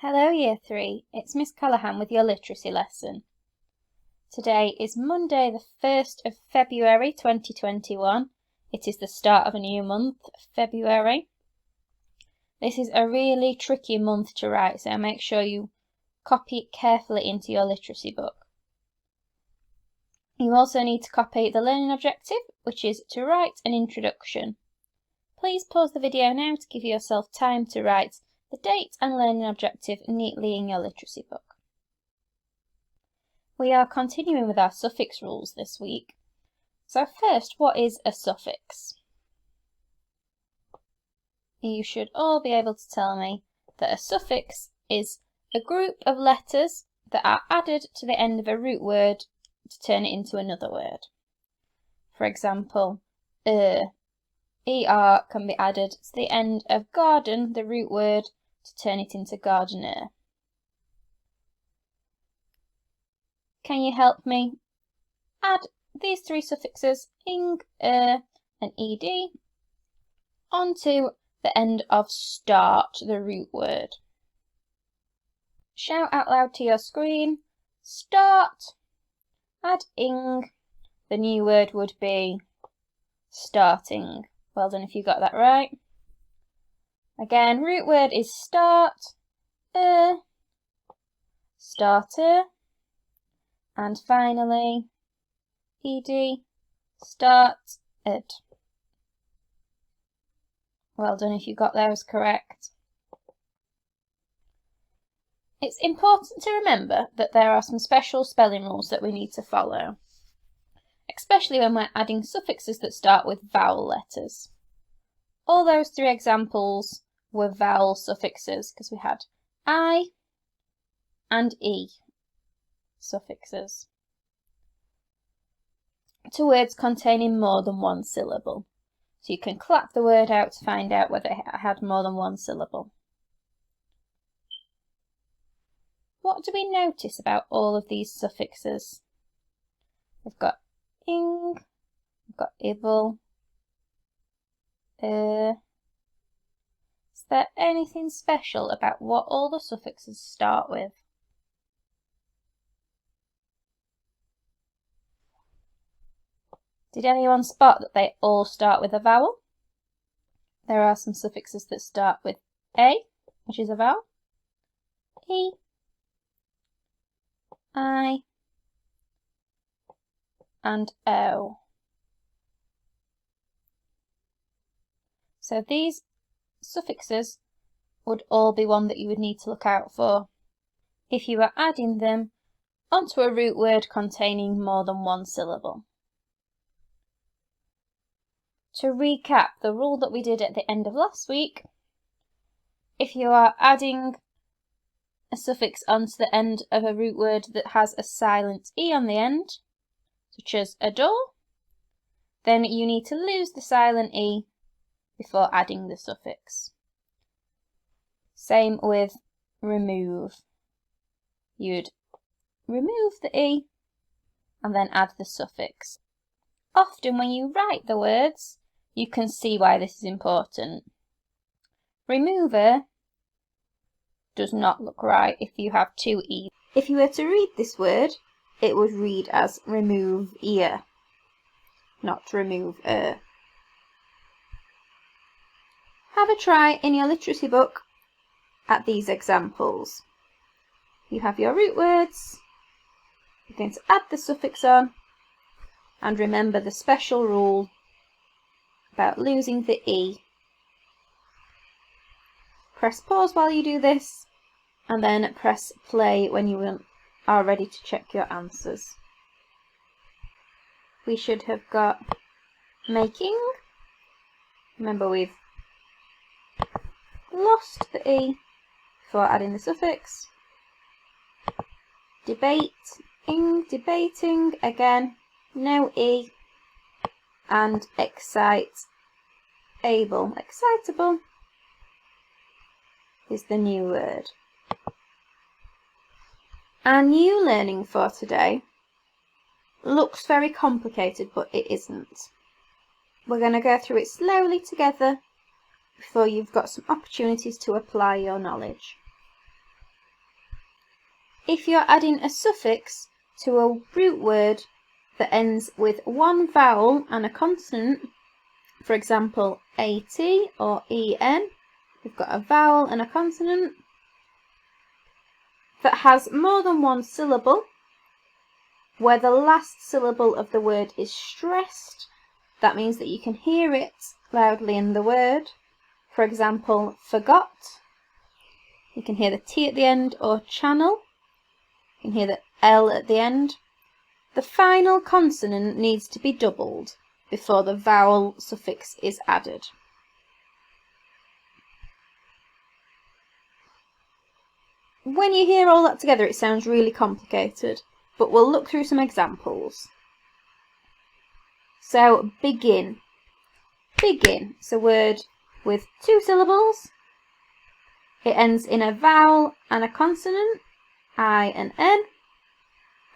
Hello Year 3, it's Miss Callahan with your literacy lesson. Today is Monday the 1st of February 2021. It is the start of a new month, February. This is a really tricky month to write, so make sure you copy it carefully into your literacy book. You also need to copy the learning objective, which is to write an introduction. Please pause the video now to give yourself time to write the date and learning objective neatly in your literacy book. We are continuing with our suffix rules this week. So first, what is a suffix? You should all be able to tell me that a suffix is a group of letters that are added to the end of a root word to turn it into another word. For example, ER can be added to the end of garden, the root word, to turn it into gardener. Can you help me add these three suffixes, ing, and ed, onto the end of start, the root word? Shout out loud to your screen, start, add ing, the new word would be starting. Well done if you got that right. Again, root word is start, starter, and finally, ed, started. Well done if you got those correct. It's important to remember that there are some special spelling rules that we need to follow, especially when we're adding suffixes that start with vowel letters. All those three examples were vowel suffixes because we had I and E suffixes to words containing more than one syllable. So you can clap the word out to find out whether it had more than one syllable. What do we notice about all of these suffixes? We've got ing, we've got ibble, Is there anything special about what all the suffixes start with? Did anyone spot that they all start with a vowel? There are some suffixes that start with A, which is a vowel, E, I, and O. So these suffixes would all be one that you would need to look out for if you were adding them onto a root word containing more than one syllable. To recap the rule that we did at the end of last week, if you are adding a suffix onto the end of a root word that has a silent E on the end, such as adore, then you need to lose the silent E before adding the suffix. Same with remove. You'd remove the E and then add the suffix. Often when you write the words, you can see why this is important. Remover does not look right if you have two E's. If you were to read this word, it would read as remove ear, not remove Have a try in your literacy book at these examples. You have your root words, you're going to add the suffix on, and remember the special rule about losing the E. Press pause while you do this, and then press play when you are ready to check your answers. We should have got making. Remember, we've lost the E before adding the suffix. Debating, debating, again, no E. And excitable, excitable is the new word. Our new learning for today looks very complicated, but it isn't. We're going to go through it slowly together before you've got some opportunities to apply your knowledge. if you're adding a suffix to a root word that ends with one vowel and a consonant, for example, AT or EN, we've got a vowel and a consonant that has more than one syllable, where the last syllable of the word is stressed. That means that you can hear it loudly in the word. For example, forgot. You can hear the T at the end, or channel. You can hear the L at the end. The final consonant needs to be doubled before the vowel suffix is added. When you hear all that together, it sounds really complicated, but we'll look through some examples. So, begin. Begin. It's a word with two syllables. It ends in a vowel and a consonant, I and N,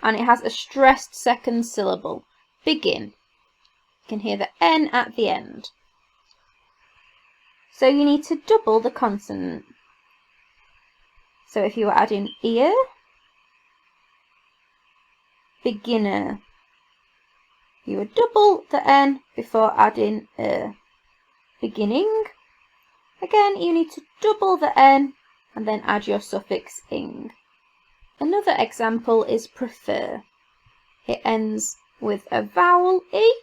and it has a stressed second syllable. Begin. You can hear the N at the end. So you need to double the consonant. So if you were adding ear, beginner, you would double the N before adding beginning. Again, you need to double the N and then add your suffix ing. Another example is prefer. It ends with a vowel E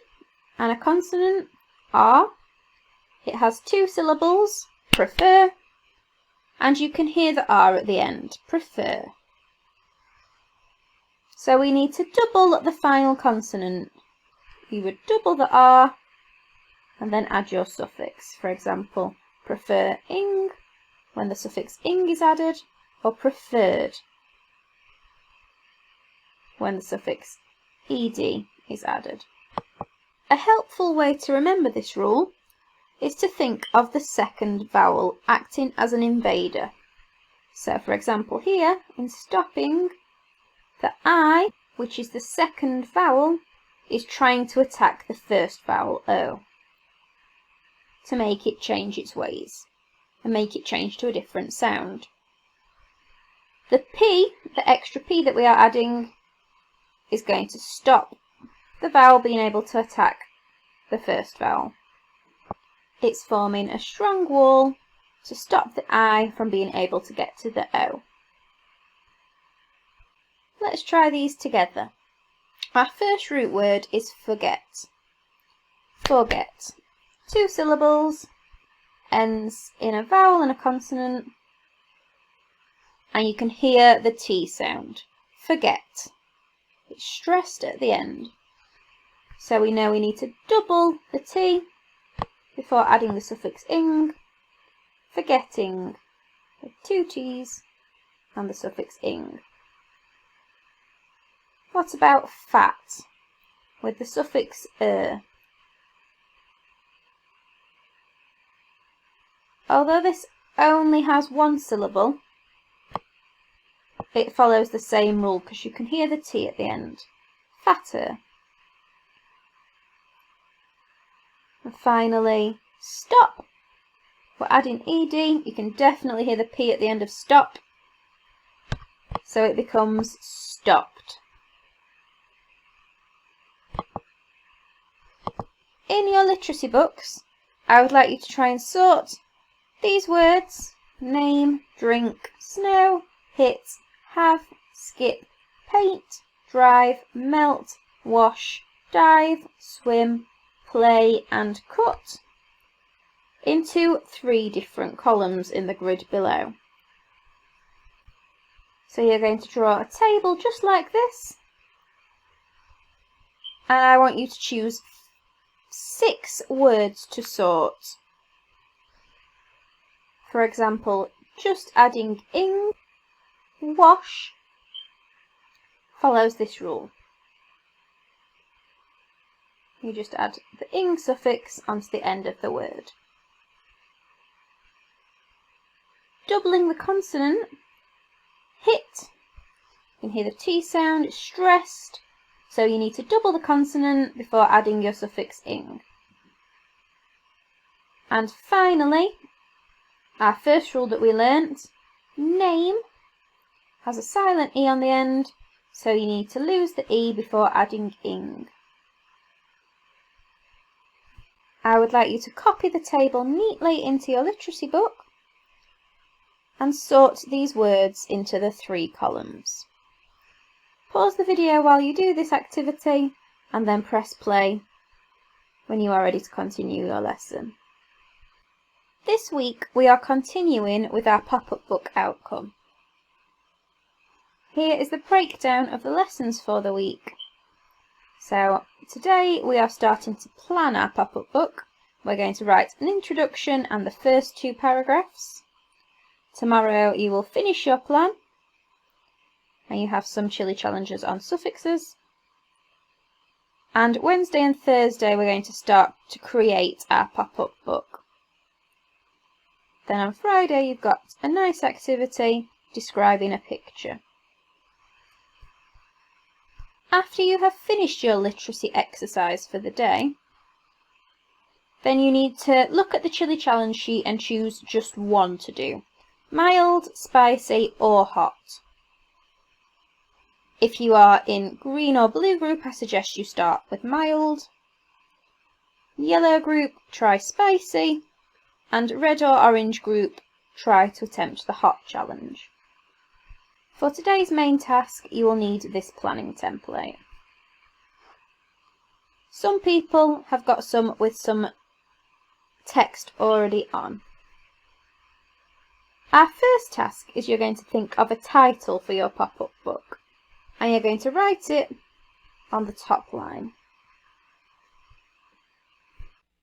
and a consonant R. It has two syllables, prefer, and you can hear the R at the end, prefer. So we need to double the final consonant. You would double the R and then add your suffix. For example, prefer ing when the suffix ing is added, or preferred when the suffix ed is added. A helpful way to remember this rule is to think of the second vowel acting as an invader. So for example here, in stopping, the I, which is the second vowel, is trying to attack the first vowel, O, to make it change its ways and make it change to a different sound. The P, the extra P that we are adding, is going to stop the vowel being able to attack the first vowel. It's forming a strong wall to stop the I from being able to get to the O. Let's try these together. Our first root word is forget. Forget. Two syllables, ends in a vowel and a consonant, and you can hear the T sound. Forget. It's stressed at the end. So we know we need to double the T before adding the suffix ing. Forgetting, with two T's and the suffix ing. What about fat with the suffix Although this only has one syllable, it follows the same rule because you can hear the T at the end. Fatter. And finally, stop. We're adding ed. You can definitely hear the P at the end of stop. So it becomes stopped. In your literacy books, I would like you to try and sort these words: name, drink, snow, hit, have, skip, paint, drive, melt, wash, dive, swim, play and cut into 3 different columns in the grid below. So you're going to draw a table just like this, and I want you to choose 6 words to sort. For example, just adding ing, wash, follows this rule. You just add the ing suffix onto the end of the word. Doubling the consonant, hit, you can hear the T sound, it's stressed, so you need to double the consonant before adding your suffix ing. And finally, our first rule that we learnt, name, has a silent E on the end, so you need to lose the E before adding ing. I would like you to copy the table neatly into your literacy book and sort these words into the 3 columns. Pause the video while you do this activity and then press play when you are ready to continue your lesson. This week we are continuing with our pop-up book outcome. Here is the breakdown of the lessons for the week. So today we are starting to plan our pop-up book. We're going to write an introduction and the first 2 paragraphs. Tomorrow you will finish your plan and you have some chilly challenges on suffixes. And Wednesday and Thursday we're going to start to create our pop-up book. Then on Friday you've got a nice activity describing a picture. After you have finished your literacy exercise for the day, then you need to look at the chilli challenge sheet and choose just one to do. Mild, spicy or hot. If you are in green or blue group, I suggest you start with mild. Yellow group, try spicy. And red or orange group, try to attempt the hot challenge. For today's main task, you will need this planning template. Some people have got some with some text already on. Our first task is you're going to think of a title for your pop-up book, and you're going to write it on the top line.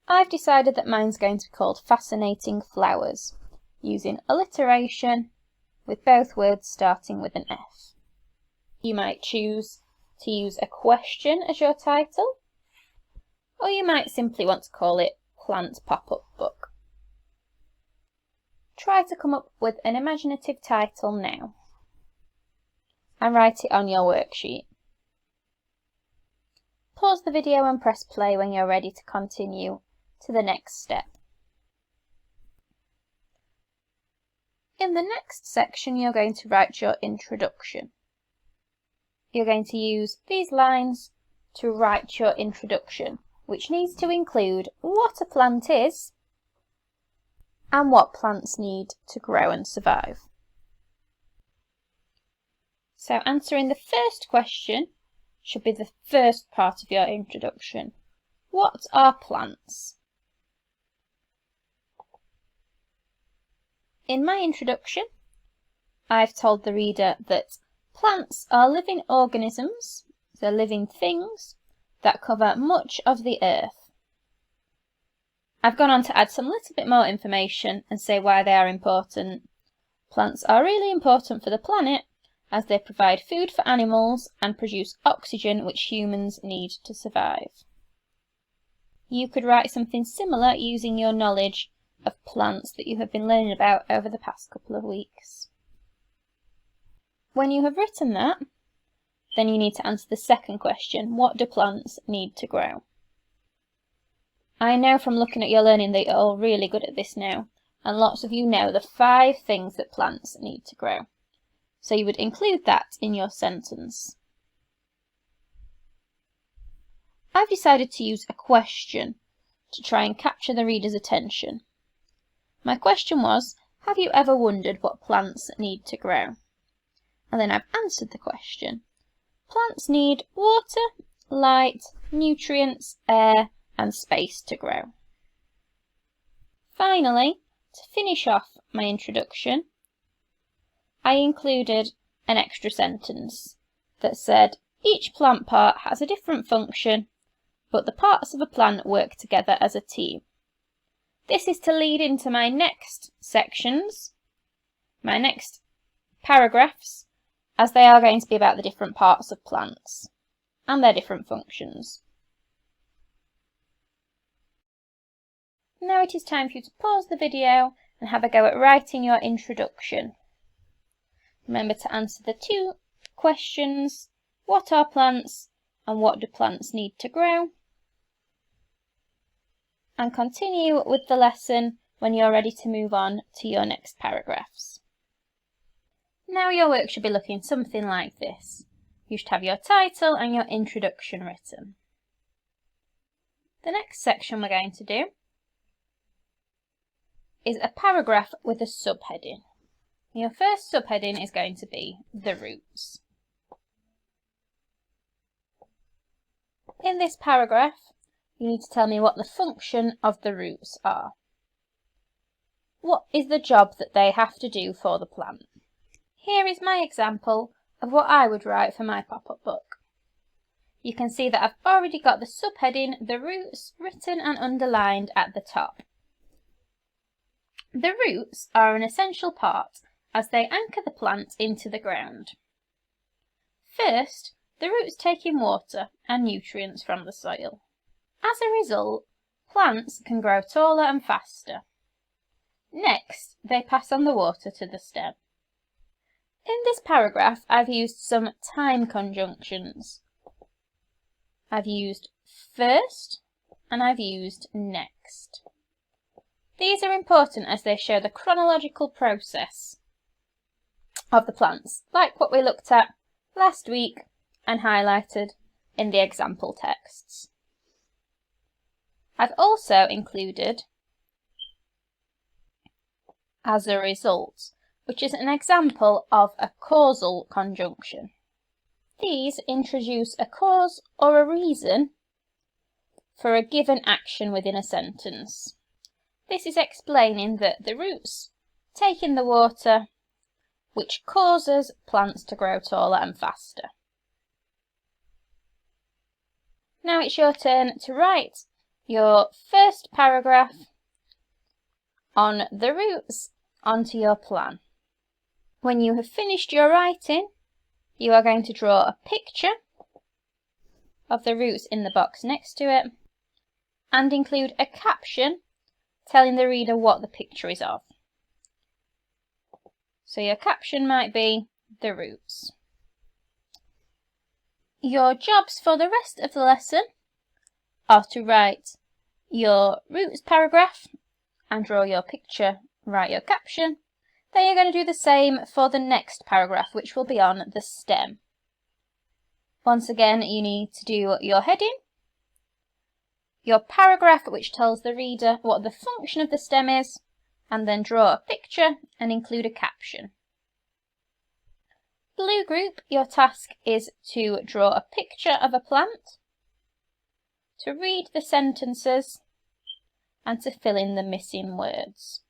I've decided that mine's going to be called Fascinating Flowers, using alliteration with both words starting with an F. You might choose to use a question as your title, or you might simply want to call it Plant Pop-Up Book. Try to come up with an imaginative title now and write it on your worksheet. Pause the video and press play when you're ready to continue to the next step. In the next section, you're going to write your introduction. You're going to use these lines to write your introduction, which needs to include what a plant is and what plants need to grow and survive. So answering the first question should be the first part of your introduction. What are plants? In my introduction, I've told the reader that plants are living organisms, they're living things, that cover much of the earth. I've gone on to add some little bit more information and say why they are important. Plants are really important for the planet as they provide food for animals and produce oxygen which humans need to survive. You could write something similar using your knowledge of plants that you have been learning about over the past couple of weeks. When you have written that, then you need to answer the second question, what do plants need to grow? I know from looking at your learning that you're all really good at this now, and lots of you know the 5 things that plants need to grow. So you would include that in your sentence. I've decided to use a question to try and capture the reader's attention. My question was, have you ever wondered what plants need to grow? And then I've answered the question. Plants need water, light, nutrients, air, and space to grow. Finally, to finish off my introduction, I included an extra sentence that said, each plant part has a different function, but the parts of a plant work together as a team. This is to lead into my next sections, my next paragraphs, as they are going to be about the different parts of plants and their different functions. Now it is time for you to pause the video and have a go at writing your introduction. Remember to answer the 2 questions, what are plants and what do plants need to grow? And continue with the lesson when you're ready to move on to your next paragraphs. Now your work should be looking something like this. You should have your title and your introduction written. The next section we're going to do is a paragraph with a subheading. Your first subheading is going to be the roots. In this paragraph, you need to tell me what the function of the roots are. What is the job that they have to do for the plant? Here is my example of what I would write for my pop-up book. You can see that I've already got the subheading, the roots, written and underlined at the top. The roots are an essential part as they anchor the plant into the ground. First, the roots take in water and nutrients from the soil. As a result, plants can grow taller and faster. Next, they pass on the water to the stem. In this paragraph, I've used some time conjunctions. I've used first and I've used next. These are important as they show the chronological process of the plants, like what we looked at last week and highlighted in the example texts. I've also included as a result, which is an example of a causal conjunction. These introduce a cause or a reason for a given action within a sentence. This is explaining that the roots take in the water, which causes plants to grow taller and faster. Now it's your turn to write your first paragraph on the roots onto your plan. When you have finished your writing, you are going to draw a picture of the roots in the box next to it and include a caption telling the reader what the picture is of. So your caption might be the roots. Your jobs for the rest of the lesson are to write your roots paragraph and draw your picture, write your caption. Then you're going to do the same for the next paragraph, which will be on the stem. Once again, you need to do your heading, your paragraph, which tells the reader what the function of the stem is, and then draw a picture and include a caption. Blue group, your task is to draw a picture of a plant, to read the sentences, and to fill in the missing words.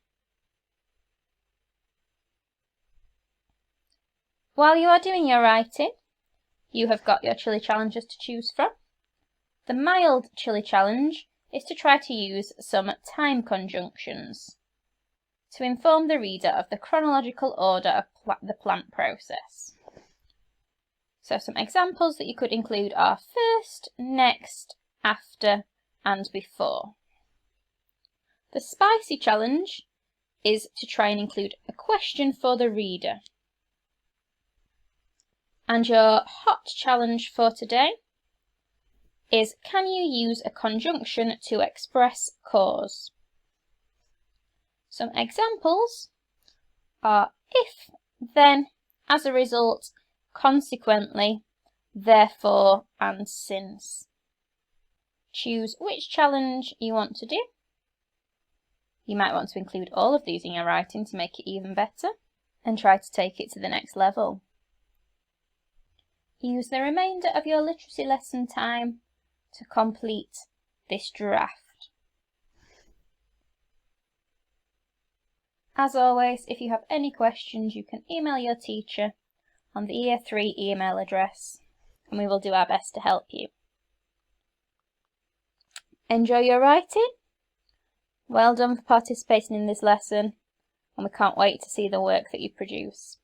While you are doing your writing, you have got your chili challenges to choose from. The mild chili challenge is to try to use some time conjunctions to inform the reader of the chronological order of the plant process. So some examples that you could include are first, next, after, and before. The spicy challenge is to try and include a question for the reader. And your hot challenge for today is, can you use a conjunction to express cause? Some examples are if, then, as a result, consequently, therefore, and since. Choose which challenge you want to do. You might want to include all of these in your writing to make it even better and try to take it to the next level. Use the remainder of your literacy lesson time to complete this draft. As always, if you have any questions, you can email your teacher on the Year 3 email address, and we will do our best to help you. Enjoy your writing. Well done for participating in this lesson, and we can't wait to see the work that you produce.